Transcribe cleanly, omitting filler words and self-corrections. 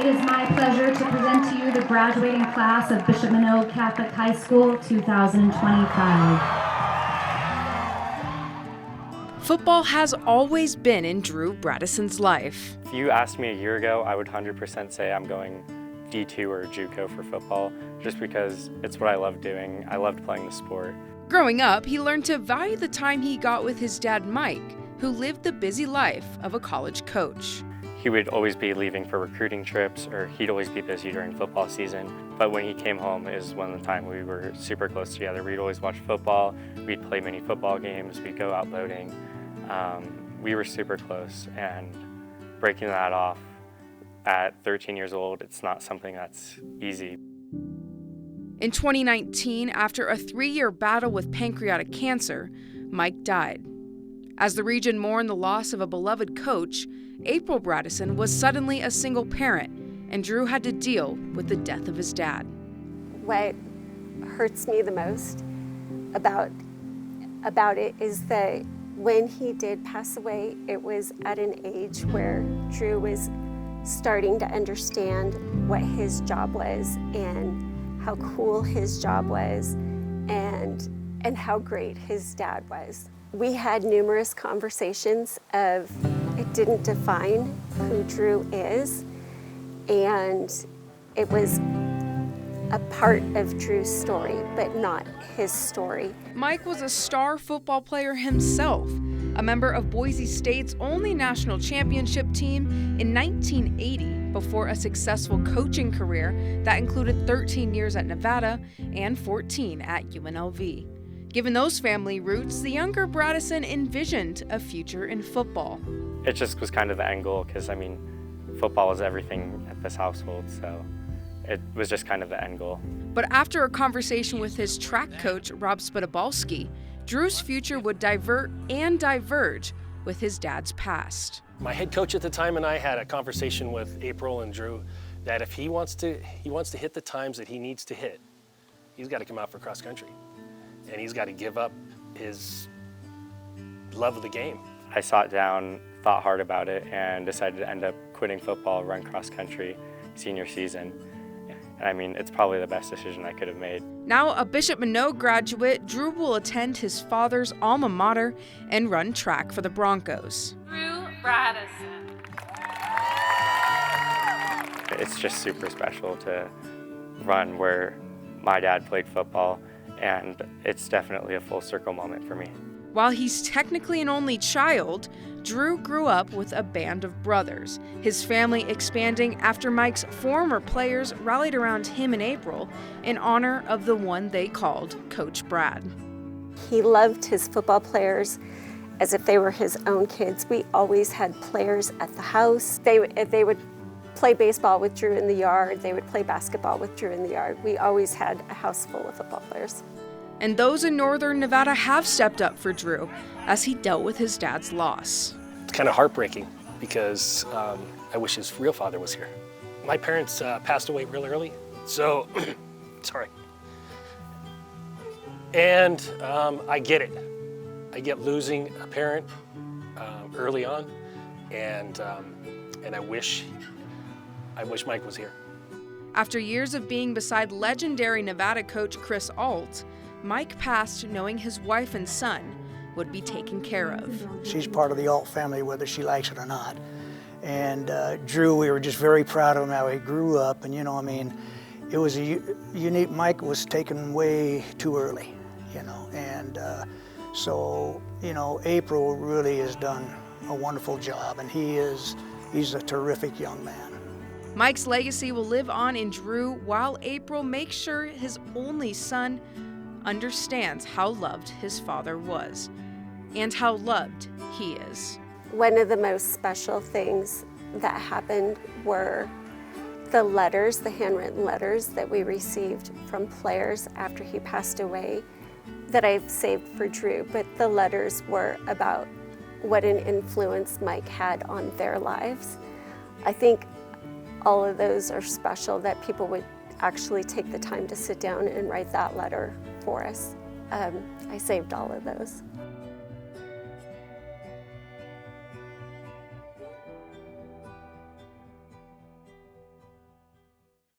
It is my pleasure to present to you the graduating class of Bishop Manogue Catholic High School 2025. Football has always been in Drew Bradeson's life. If you asked me a year ago, I would 100% say I'm going D2 or JUCO for football, just because it's what I love doing. I loved playing the sport. Growing up, he learned to value the time he got with his dad, Mike, who lived the busy life of a college coach. He would always be leaving for recruiting trips, or he'd always be busy during football season. But when he came home, it was one of the time we were super close together. We'd always watch football, we'd play mini football games, we'd go out boating. We were super close, and breaking that off at 13 years old, it's not something that's easy. In 2019, after a 3-year battle with pancreatic cancer, Mike died. As the region mourned the loss of a beloved coach, April Bradeson was suddenly a single parent, and Drew had to deal with the death of his dad. What hurts me the most about it is that when he did pass away, it was at an age where Drew was starting to understand what his job was and how cool his job was and how great his dad was. We had numerous conversations of it didn't define who Drew is, and it was a part of Drew's story, but not his story. Mike was a star football player himself, a member of Boise State's only national championship team in 1980, before a successful coaching career that included 13 years at Nevada and 14 at UNLV. Given those family roots, the younger Bradeson envisioned a future in football. It just was kind of the end goal, because football was everything at this household, so it was just kind of the end goal. But after a conversation with his track coach, Rob Spidabalski, Drew's future would divert and diverge with his dad's past. My head coach at the time and I had a conversation with April and Drew that if he wants to hit the times that he needs to hit, he's got to come out for cross country. And he's got to give up his love of the game. I sat down, thought hard about it, and decided to end up quitting football, run cross country senior season. And it's probably the best decision I could have made. Now a Bishop Manogue graduate, Drew will attend his father's alma mater and run track for the Broncos. Drew Bradeson. It's just super special to run where my dad played football, and it's definitely a full circle moment for me. While he's technically an only child, Drew grew up with a band of brothers, his family expanding after Mike's former players rallied around him in April in honor of the one they called Coach Brad. He loved his football players as if they were his own kids. We always had players at the house. They would play baseball with Drew in the yard. They would play basketball with Drew in the yard. We always had a house full of football players. And those in northern Nevada have stepped up for Drew as he dealt with his dad's loss. It's kind of heartbreaking because I wish his real father was here. My parents passed away real early, so, sorry. And I get it. I get losing a parent early on, and I wish Mike was here. After years of being beside legendary Nevada coach Chris Ault, Mike passed knowing his wife and son would be taken care of. She's part of the Ault family, whether she likes it or not. And Drew, we were just very proud of him, how he grew up. And, it was a unique, Mike was taken way too early, And so, April really has done a wonderful job, and he's a terrific young man. Mike's legacy will live on in Drew while April makes sure his only son understands how loved his father was and how loved he is. One of the most special things that happened were the letters, the handwritten letters that we received from players after he passed away that I've saved for Drew, but the letters were about what an influence Mike had on their lives. I think all of those are special, that people would actually take the time to sit down and write that letter for us. I saved all of those.